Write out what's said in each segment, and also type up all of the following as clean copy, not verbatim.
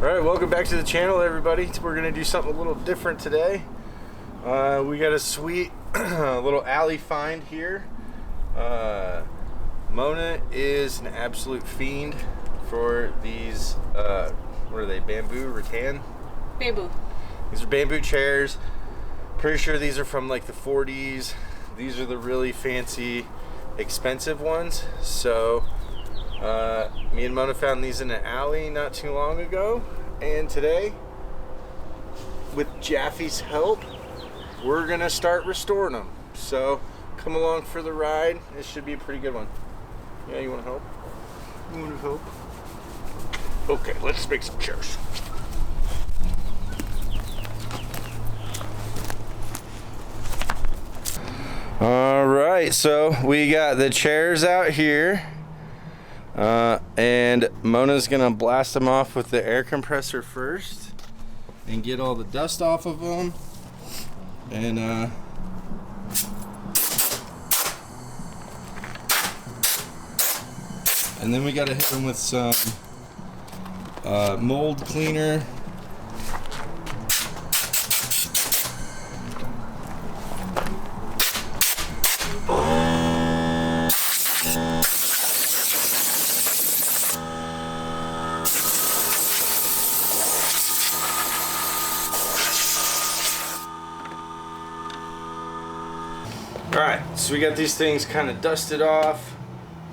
Alright, welcome back to the channel, everybody. We're going to do something a little different today. We got a sweet little alley find here. Mona is an absolute fiend for these, what are they, bamboo, rattan? Bamboo. These are bamboo chairs. Pretty sure these are from like the 40s. These are the really fancy, expensive ones. So, me and Mona found these in an alley not too long ago, and today, with Jaffe's help, we're gonna start restoring them. So come along for the ride. This should be a pretty good one. Yeah, you wanna help? You wanna help? Okay, let's make some chairs. All right, so we got the chairs out here. And Mona's gonna blast them off with the air compressor first and get all the dust off of them. And then we gotta hit them with some mold cleaner. Alright, so we got these things kind of dusted off.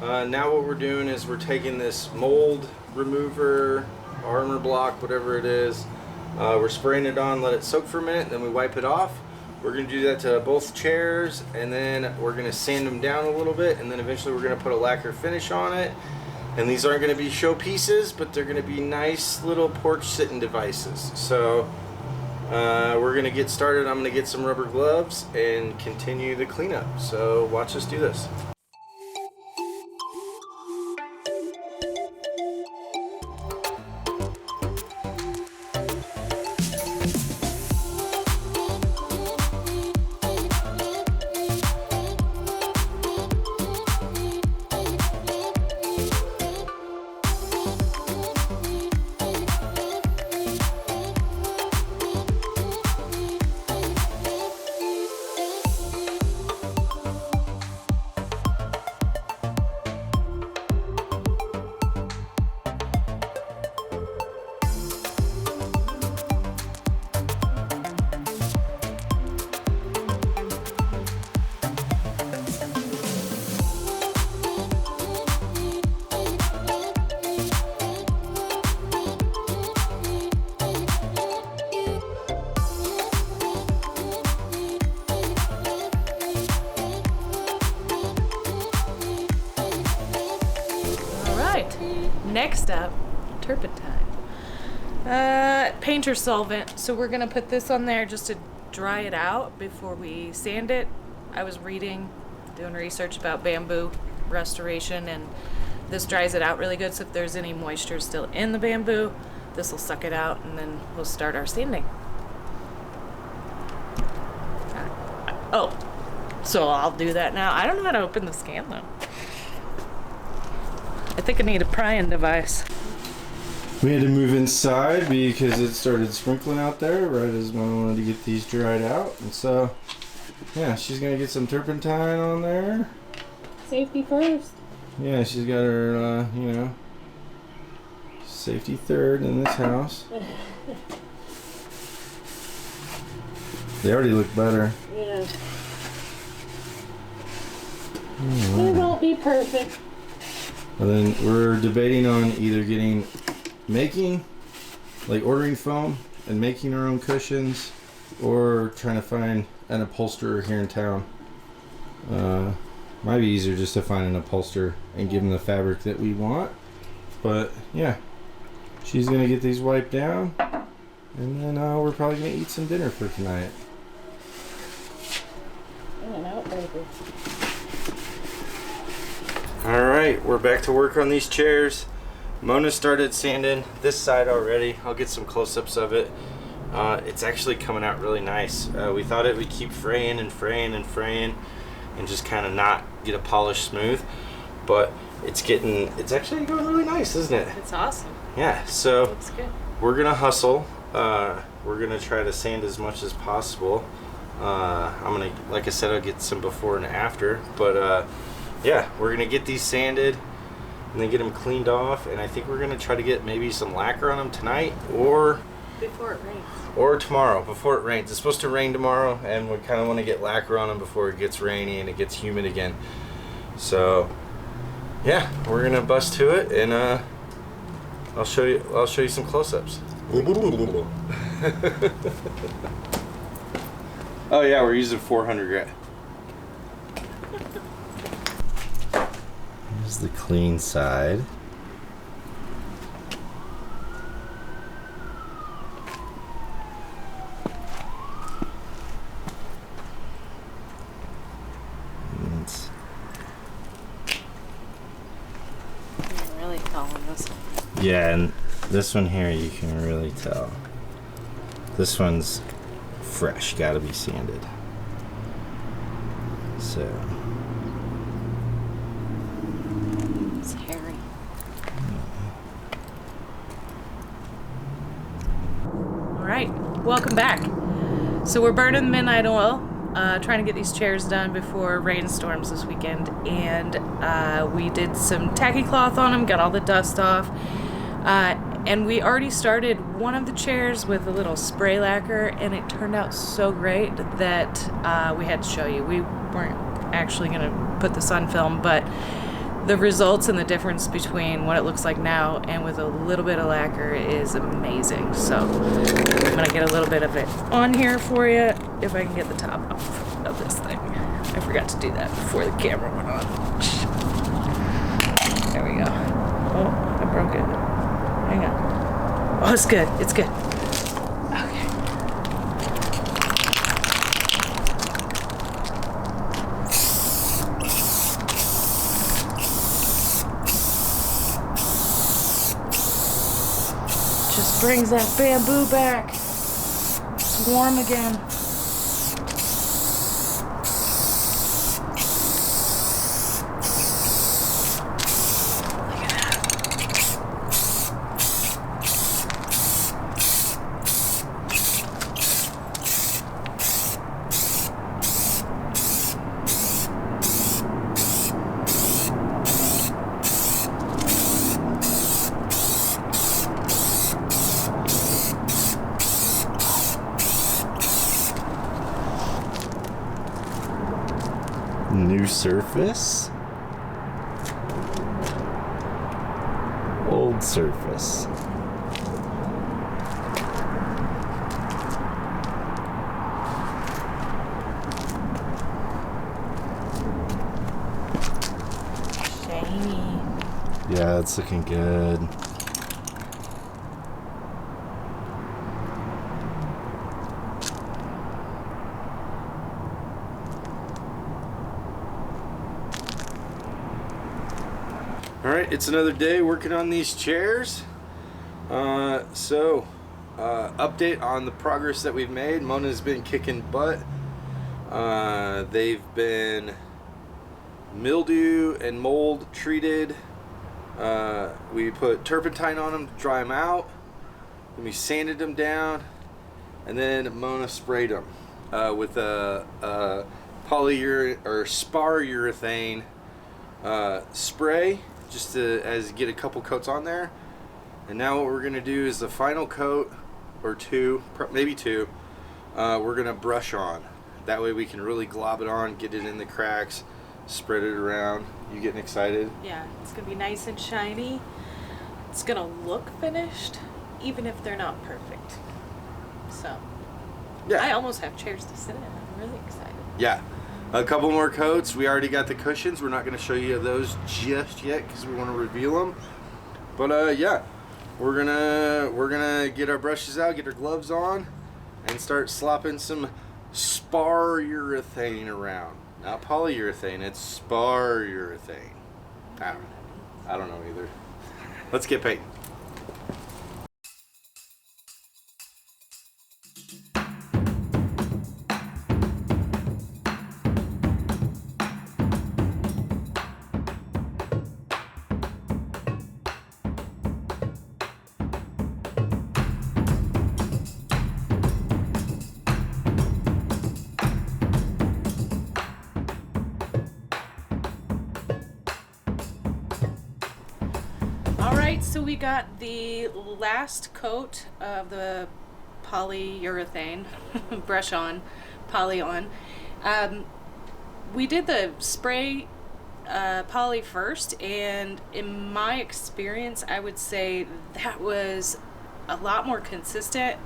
Now what we're doing is we're taking this mold remover, armor block, whatever it is. We're spraying it on, let it soak for a minute, then we wipe it off. We're going to do that to both chairs, and then we're going to sand them down a little bit, and then eventually we're going to put a lacquer finish on it. And these aren't going to be show pieces, but they're going to be nice little porch sitting devices. So we're gonna get started. I'm gonna get some rubber gloves and continue the cleanup. So watch us do this. Next up, turpentine. Painter solvent. So we're gonna put this on there just to dry it out before we sand it. I was doing research about bamboo restoration, and this dries it out really good. So if there's any moisture still in the bamboo, this will suck it out, and then we'll start our sanding. Oh, so I'll do that now. I don't know how to open this can though. I think I need a prying device. We had to move inside because it started sprinkling out there right as Mona wanted to get these dried out. And so, yeah, she's going to get some turpentine on there. Safety first. Yeah, she's got her, safety third in this house. They already look better. Yeah. It won't be perfect. And then we're debating on either ordering foam and making our own cushions, or trying to find an upholsterer here in town. Might be easier just to find an upholsterer and give them the fabric that we want. But yeah, she's gonna get these wiped down, and then we're probably gonna eat some dinner for tonight. Alright, we're back to work on these chairs. Mona started sanding this side already. I'll get some close-ups of it. It's actually coming out really nice. We thought it would keep fraying and fraying and fraying and just kind of not get a polished smooth, but it's actually going really nice, isn't it? It's awesome. Yeah, so Looks good. we're gonna hustle. We're gonna try to sand as much as possible. I'm gonna, like I said, I'll get some before and after. But yeah, we're gonna get these sanded and then get them cleaned off. And I think we're gonna try to get maybe some lacquer on them tonight or Before it rains. or tomorrow before it rains. It's supposed to rain tomorrow, and we kind of want to get lacquer on them before it gets rainy and it gets humid again. So yeah, we're gonna bust to it, and I'll show you some close-ups. Oh yeah, we're using 400 grit. Here's the clean side. I'm really calling this one. Yeah, and this one here you can really tell. This one's fresh, gotta be sanded. So It's hairy. All right, welcome back. So we're burning the midnight oil, trying to get these chairs done before rainstorms this weekend. And we did some tacky cloth on them, got all the dust off. And we already started one of the chairs with a little spray lacquer, and it turned out so great that we had to show you. We weren't actually going to put this on film, but the results and the difference between what it looks like now and with a little bit of lacquer is amazing. So I'm going to get a little bit of it on here for you if I can get the top off of this thing. I forgot to do that before the camera went on. There we go. Oh, I broke it. Hang on. Oh, it's good. It's good. Okay. Just brings that bamboo back. It's warm again. new surface, old surface. Shiny. Yeah, it's looking good. All right, it's another day working on these chairs. Update on the progress that we've made. Mona's been kicking butt. They've been mildew and mold treated. We put turpentine on them to dry them out. Then we sanded them down, and then Mona sprayed them with a polyurethane or spar urethane spray, just to get a couple coats on there. And now what we're gonna do is the final coat, or two, maybe two, we're gonna brush on. That way we can really glob it on, get it in the cracks, spread it around. You getting excited? Yeah, it's gonna be nice and shiny. It's gonna look finished, even if they're not perfect. So, Yeah. I almost have chairs to sit in. I'm really excited. Yeah. A couple more coats. We already got the cushions. We're not going to show you those just yet because we want to reveal them. But yeah, we're gonna get our brushes out, get our gloves on, and start slopping some spar urethane around. Not polyurethane. It's spar urethane. I don't know either. Let's get painting. so we got the last coat of the polyurethane brush on, poly on. We did the spray poly first, and in my experience, I would say that was a lot more consistent,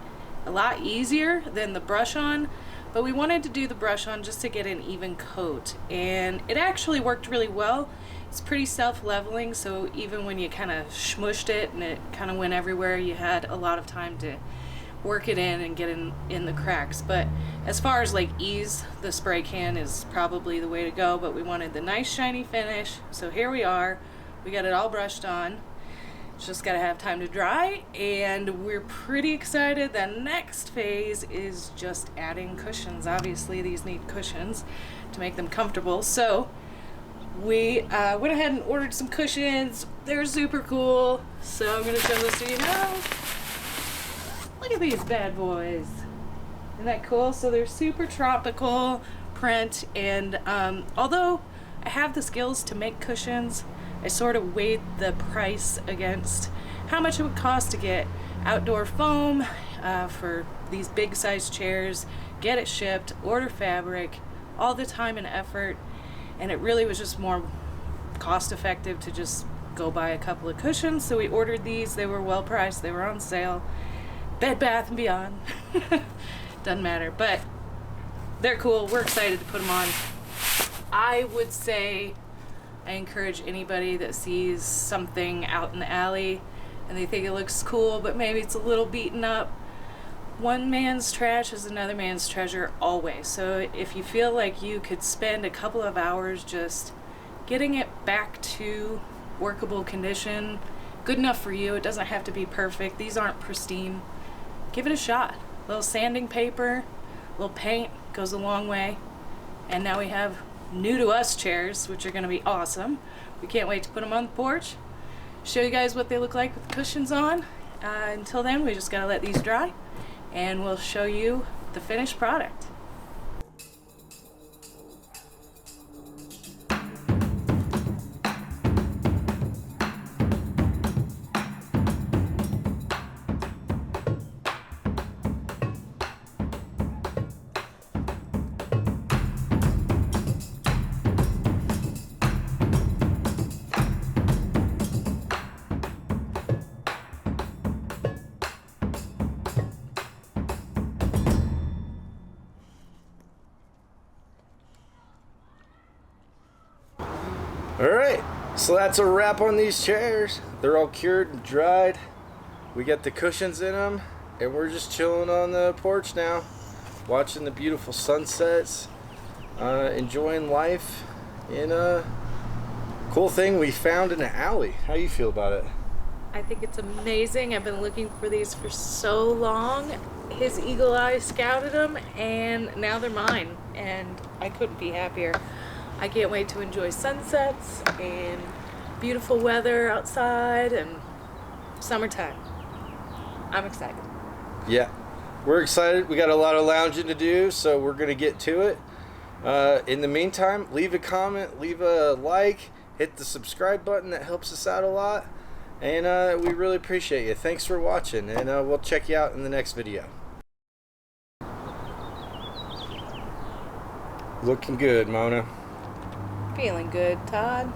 a lot easier than the brush on. But we wanted to do the brush on just to get an even coat, and it actually worked really well. It's pretty self-leveling, so even when you kind of smushed it and it kind of went everywhere, you had a lot of time to work it in and get in the cracks. But as far as like ease, the spray can is probably the way to go, but we wanted the nice shiny finish. So here we are, we got it all brushed on. It's just gotta have time to dry, and we're pretty excited. The next phase is just adding cushions. Obviously these need cushions to make them comfortable, so we went ahead and ordered some cushions. They're super cool, so I'm gonna show this to you now. Look at these bad boys. Isn't that cool? So they're super tropical print, and although I have the skills to make cushions, I sort of weighed the price against how much it would cost to get outdoor foam for these big size chairs, get it shipped, order fabric, all the time and effort, and it really was just more cost effective to just go buy a couple of cushions. So we ordered these. They were well priced, they were on sale. Bed Bath & Beyond. Doesn't matter, but they're cool. We're excited to put them on. I would say I encourage anybody that sees something out in the alley and they think it looks cool, but maybe it's a little beaten up. One man's trash is another man's treasure always. So if you feel like you could spend a couple of hours just getting it back to workable condition, good enough for you, it doesn't have to be perfect. These aren't pristine. Give it a shot. A little sanding paper, a little paint goes a long way. And now we have new to us chairs, which are going to be awesome. We can't wait to put them on the porch, show you guys what they look like with the cushions on. Until then, we just got to let these dry, and we'll show you the finished product. Alright, so that's a wrap on these chairs. They're all cured and dried. We got the cushions in them, and we're just chilling on the porch now, watching the beautiful sunsets, enjoying life in a cool thing we found in an alley. How you feel about it? I think it's amazing. I've been looking for these for so long. His eagle eye scouted them, and now they're mine, and I couldn't be happier. I can't wait to enjoy sunsets and beautiful weather outside and summertime. I'm excited. Yeah, we're excited. We got a lot of lounging to do, so we're going to get to it. In the meantime, leave a comment, leave a like, hit the subscribe button. That helps us out a lot, and we really appreciate you. Thanks for watching, and we'll check you out in the next video. Looking good, Mona. Feeling good, Todd.